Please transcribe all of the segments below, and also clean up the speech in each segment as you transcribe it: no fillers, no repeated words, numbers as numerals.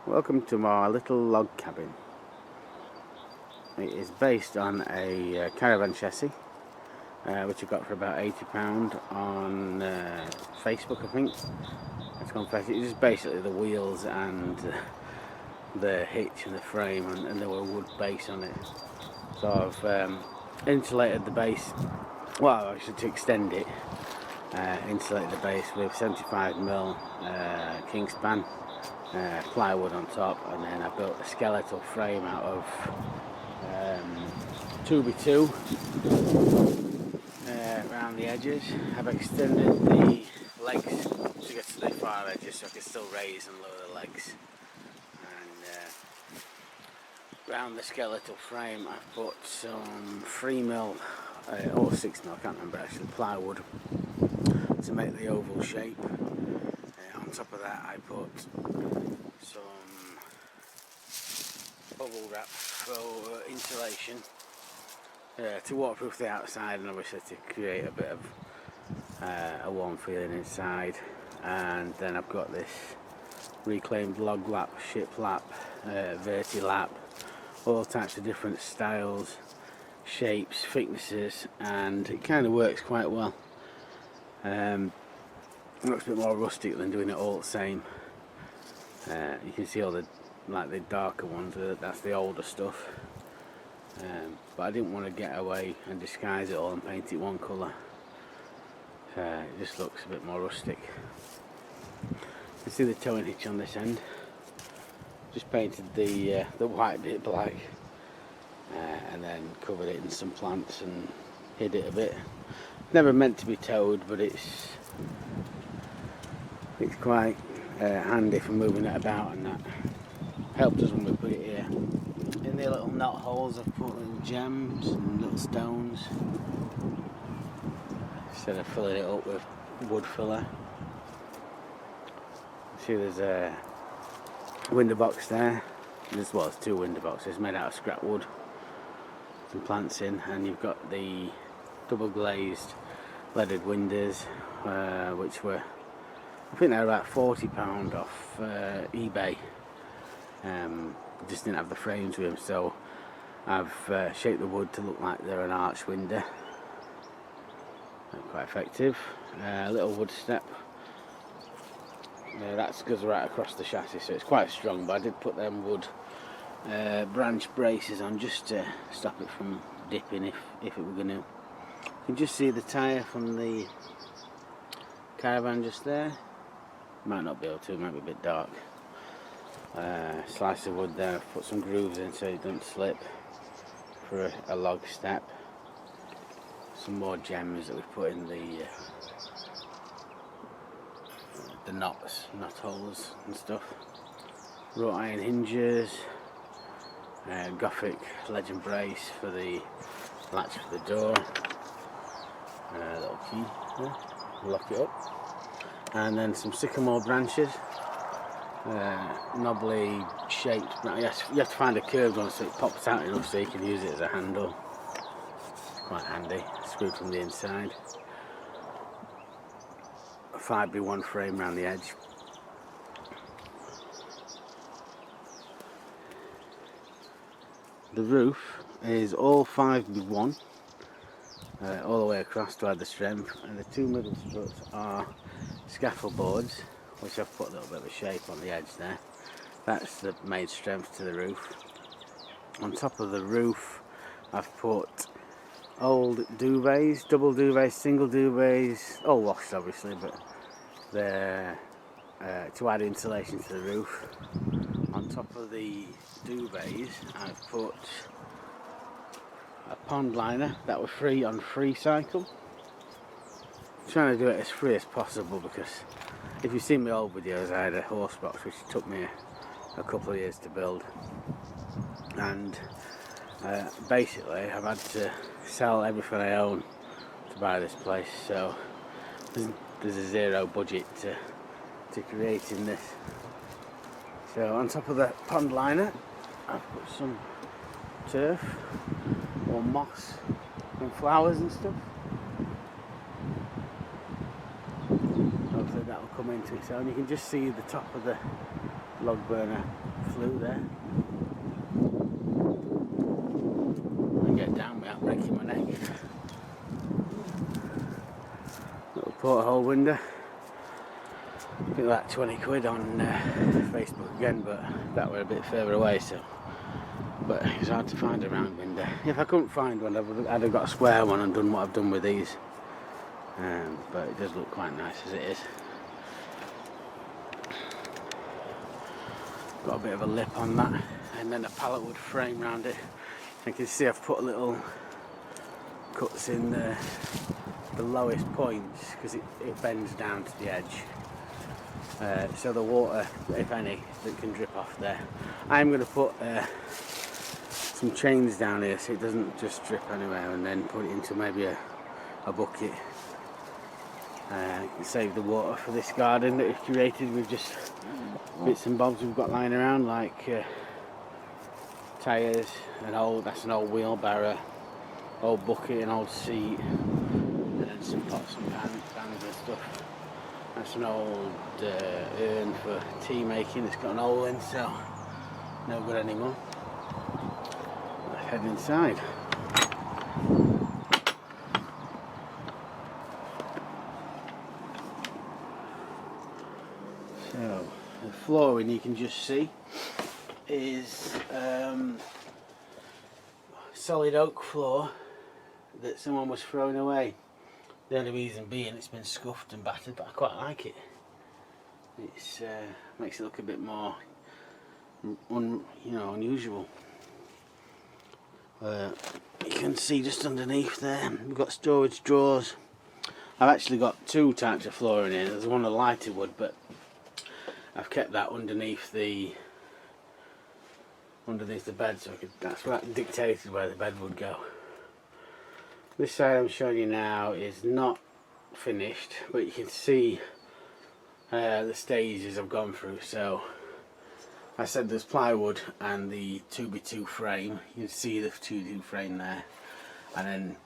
Welcome to my little log cabin. It is based on a caravan chassis, which I got for about £80 on Facebook, I think. It's gone for, it's just basically the wheels and the hitch and the frame, and there were wood base on it. So I've insulated the base. Well, actually, to extend it, insulated the base with 75mm Kingspan. Plywood on top, and then I built a skeletal frame out of 2x2 around the edges. I've extended the legs to get to the far edges so I can still raise and lower the legs. And around the skeletal frame I've put some 3mm or 6mm, I can't remember actually, plywood to make the oval shape. On top of that I put some bubble wrap for insulation to waterproof the outside, and obviously to create a bit of a warm feeling inside. And then I've got this reclaimed log lap, ship lap, verti lap, all types of different styles, shapes, thicknesses, and it kind of works quite well. It looks a bit more rustic than doing it all the same. You can see all the darker ones, that's the older stuff. But I didn't want to get away and disguise it all and paint it one colour. It just looks a bit more rustic. You can see the towing hitch on this end. Just painted the white bit black, and then covered it in some plants and hid it a bit. Never meant to be towed, but it's quite handy for moving it about, and that helped us when we put it here. In the little knot holes I've put little gems and little stones instead of filling it up with wood filler. See, there's a window box there. There's two window boxes made out of scrap wood, some plants in, and you've got the double glazed leaded windows, which were, I think they're about £40 off eBay. Just didn't have the frames with them, so I've shaped the wood to look like they're an arch window. Quite effective. A little wood step. That goes right across the chassis, so it's quite strong, but I did put them wood branch braces on just to stop it from dipping if it were going to. You can just see the tyre from the caravan just there. Might not be able to, it might be a bit dark. Slice of wood there, I've put some grooves in so it doesn't slip for a log step. Some more gems that we've put in the knot holes and stuff. Wrought iron hinges, Gothic legend brace for the latch for the door, little key there, lock it up, and then some sycamore branches. Knobbly shaped. You have to find a curved one so it pops out enough so you can use it as a handle. It's quite handy. Screwed from the inside. A 5x1 frame around the edge. The roof is all 5x1 all the way across to add the strength, and the two middle struts are scaffold boards, which I've put a little bit of a shape on the edge there. That's the made strength to the roof. On top of the roof I've put old duvets, double duvets, single duvets, all washed obviously, but they're to add insulation to the roof. On top of the duvets I've put a pond liner that was free on Free Cycle. I'm trying to do it as free as possible, because if you've seen my old videos, I had a horse box which took me a couple of years to build, and basically I've had to sell everything I own to buy this place, so there's a zero budget to creating this. So on top of the pond liner I've put some turf or moss and flowers and stuff. Hopefully that will come into its own. You can just see the top of the log burner flue there. And get down without breaking my neck. Little porthole window. I think that 20 quid on Facebook again, but that were a bit further away, so. But it was hard to find a round window. If I couldn't find one, I'd have got a square one and done what I've done with these. But it does look quite nice as it is. Got a bit of a lip on that, and then a pallet wood frame around it. You can see I've put little cuts in the lowest points because it bends down to the edge. So the water, if any, that can drip off there. I'm going to put some chains down here so it doesn't just drip anywhere, and then put it into maybe a bucket. Save the water for this garden that we've curated with just bits and bobs we've got lying around, like tyres, that's an old wheelbarrow, old bucket, an old seat, and then some pots and pans and stuff. That's an old urn for tea making. It's got an hole in, so no good anymore. Let's head inside. So the flooring, you can just see, is solid oak floor that someone was throwing away. The only reason being it's been scuffed and battered, but I quite like it. It's makes it look a bit more unusual. You can see just underneath there we've got storage drawers. I've actually got two types of flooring in. There's one of lighter wood, but I've kept that underneath the bed, so that's what dictated where the bed would go. This side I'm showing you now is not finished, but you can see the stages I've gone through. So I said there's plywood and the 2x2 frame. You can see the 2x2 frame there, and then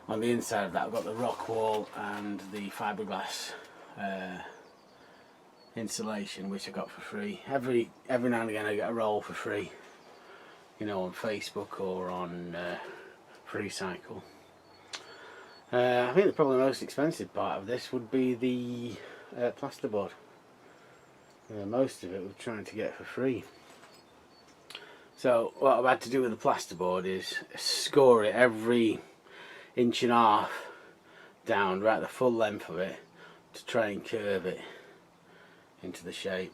on the inside of that I've got the rock wall and the fiberglass insulation, which I got for free. Every now and again I get a roll for free, on Facebook or on Freecycle. I think probably the most expensive part of this would be the plasterboard. Most of it we're trying to get for free. So what I've had to do with the plasterboard is score it every 1.5 inches down, right the full length of it, to try and curve it into the shape.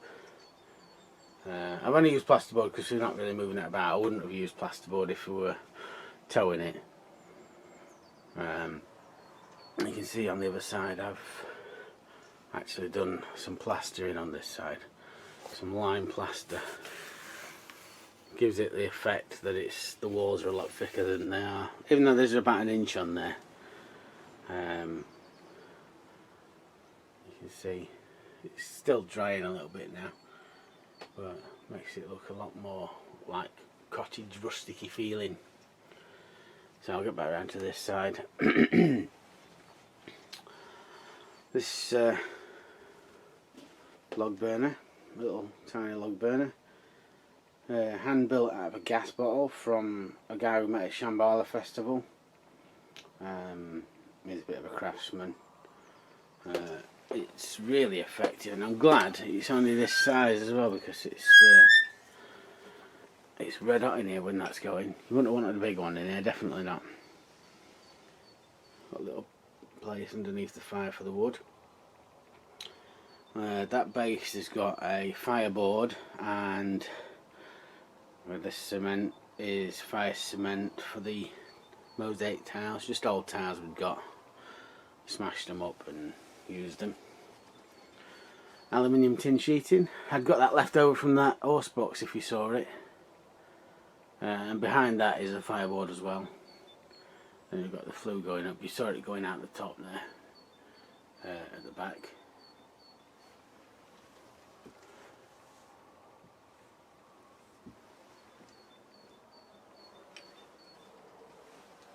I've only used plasterboard because we're not really moving it about. I wouldn't have used plasterboard if we were towing it. You can see on the other side I've actually done some plastering on this side, some lime plaster. Gives it the effect that the walls are a lot thicker than they are, even though there's about 1 inch on there. You can see it's still drying a little bit now, but makes it look a lot more like cottage rusticy feeling. So I'll get back around to this side. This log burner, little tiny log burner, hand built out of a gas bottle from a guy we met at Shambhala Festival. He's a bit of a craftsman. It's really effective, and I'm glad it's only this size as well, because it's red hot in here when that's going. You wouldn't have wanted a big one in here, definitely not. Got a little place underneath the fire for the wood. That base has got a fireboard, and where this cement is fire cement for the mosaic tiles, just old tiles we've got. Smashed them up and used them. Aluminium tin sheeting. I'd got that left over from that horse box if you saw it. And behind that is a fireboard as well. And you've got the flue going up. You saw it going out the top there, at the back.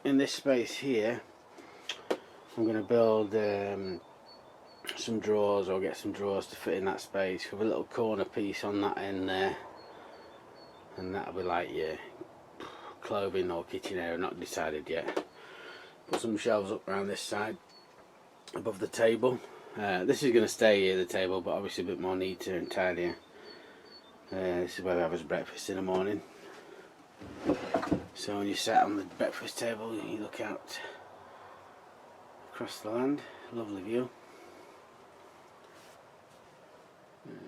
In this space here, I'm going to build some drawers, or get some drawers to fit in that space, with a little corner piece on that end there, and that'll be like your clothing or kitchen area, not decided yet. Put some shelves up around this side above the table. This is going to stay here, the table, but obviously a bit more neater and tidier. This is where we have his breakfast in the morning. So when you sit on the breakfast table, you look out across the land. Lovely view.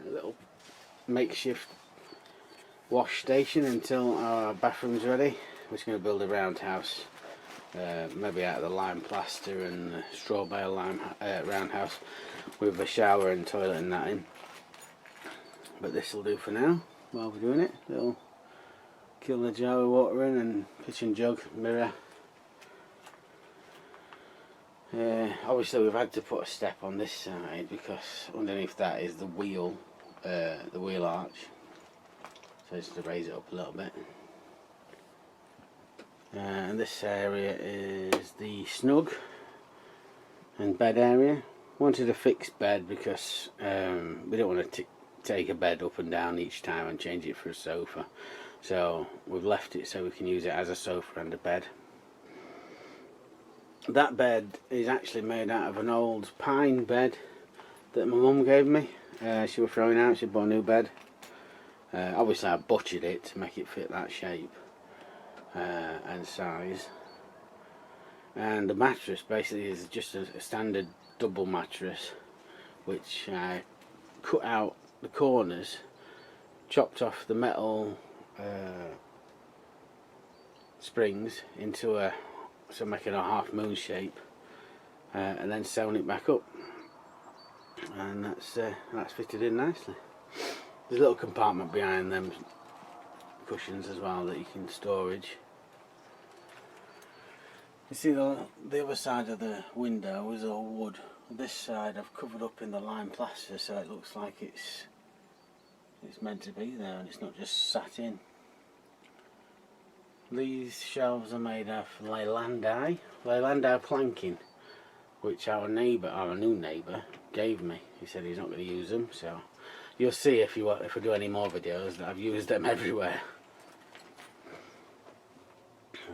A little makeshift wash station until our bathroom's ready. We're just going to build a roundhouse, maybe out of the lime plaster and the strawbale lime roundhouse, with a shower and toilet and that in. But this will do for now while we're doing it. Little kill the jar with water in and kitchen jug, mirror. Obviously we've had to put a step on this side because underneath that is the wheel arch. So just to raise it up a little bit. And this area is the snug and bed area. Wanted a fixed bed because we don't want to take a bed up and down each time and change it for a sofa. So we've left it so we can use it as a sofa and a bed. That bed is actually made out of an old pine bed that my mum gave me. She was throwing out, she bought a new bed. Obviously I butchered it to make it fit that shape and size. And the mattress basically is just a standard double mattress, which I cut out the corners, chopped off the metal springs into so making a half moon shape, and then sewn it back up, and that's fitted in nicely. There's a little compartment behind them cushions as well that you can storage. You see the other side of the window is all wood. This side I've covered up in the lime plaster so it looks like it's meant to be there and it's not just sat in. These shelves are made of Leyland planking, which our new neighbour gave me. He said he's not going to use them, so you'll see if I do any more videos that I've used them everywhere.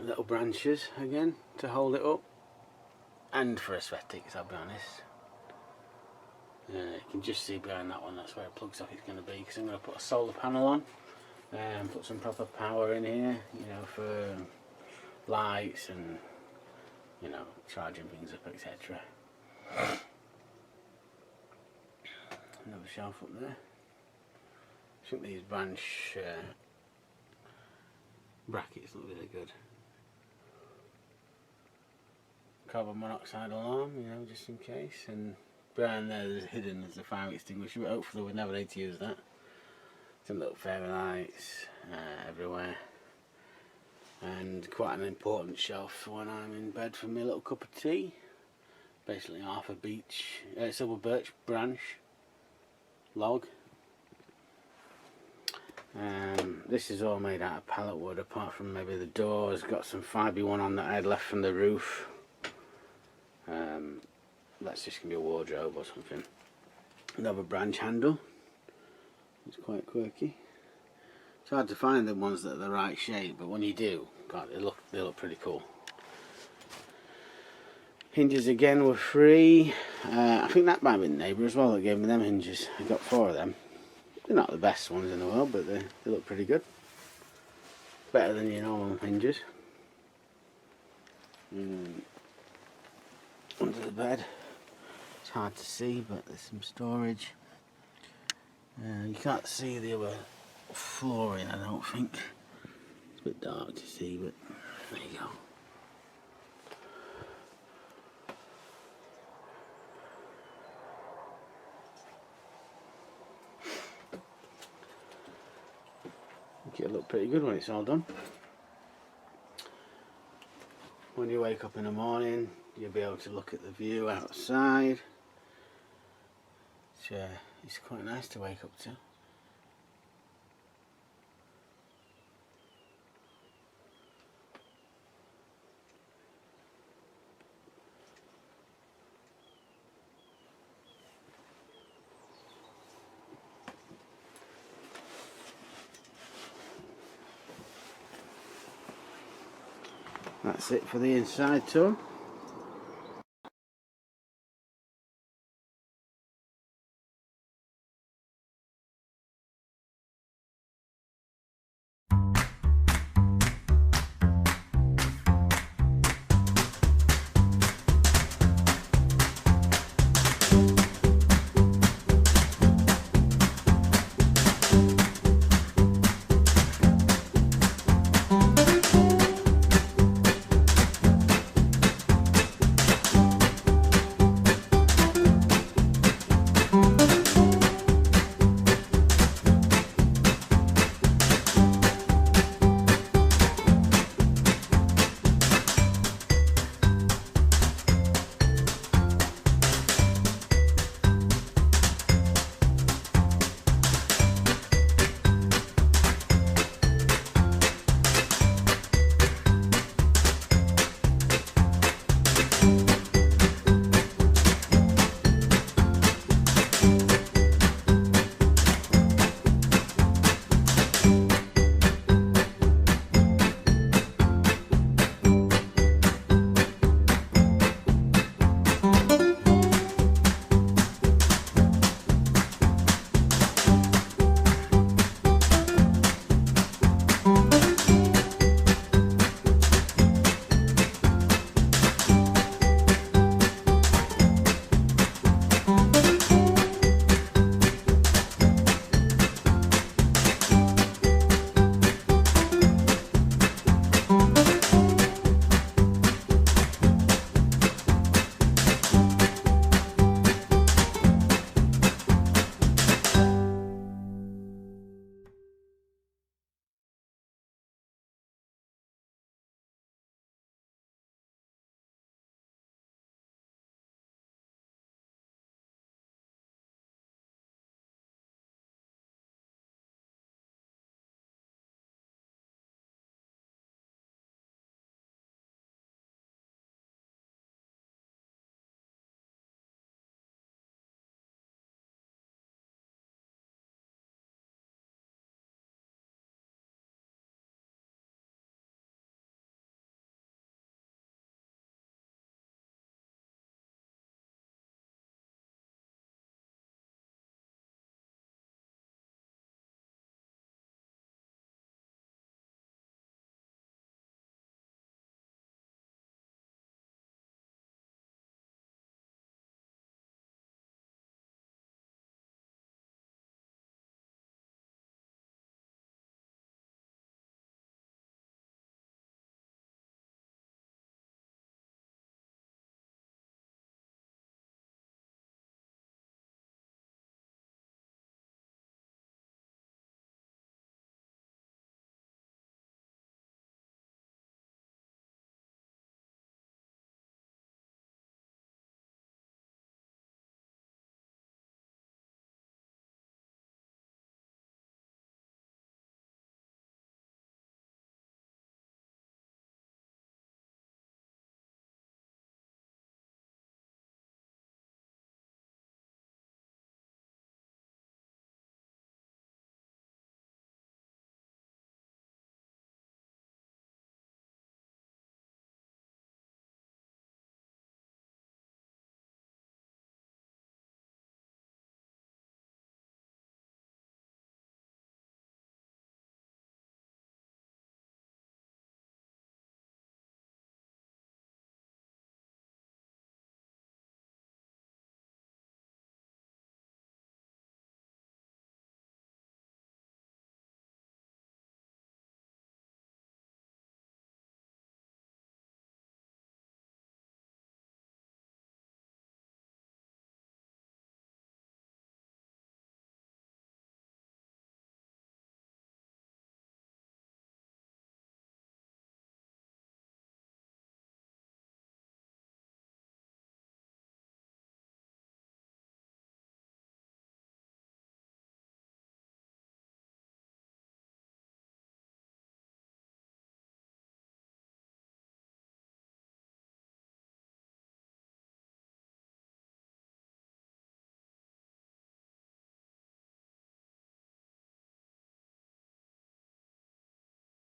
Little branches again to hold it up, and for aesthetics, I'll be honest. You can just see behind that one, that's where it plugs off. It's going to be, because I'm going to put a solar panel on and put some proper power in here, you know, for lights and, you know, charging things up, etc. Another shelf up there. I think these branch brackets look really good. Carbon monoxide alarm, you know, just in case. And behind there, there's hidden as a fire extinguisher, but hopefully we'll never need to use that. Some little fairy lights everywhere, and quite an important shelf for when I'm in bed for my little cup of tea. Basically half a silver birch branch log. This is all made out of pallet wood, apart from maybe the doors. Got some 5B1 on that I had left from the roof. That's just going to be a wardrobe or something. Another branch handle. It's quite quirky. It's hard to find the ones that are the right shape, but when you do, God, they look pretty cool. Hinges again were free. I think that might have been the neighbour as well that gave me them hinges. I got 4 of them. They're not the best ones in the world, but they look pretty good. Better than your normal hinges. Under the bed. It's hard to see, but there's some storage. You can't see the other flooring, I don't think. It's a bit dark to see, but there you go. I think it'll look pretty good when it's all done. When you wake up in the morning, you'll be able to look at the view outside. It's quite nice to wake up to. That's it for the inside tour.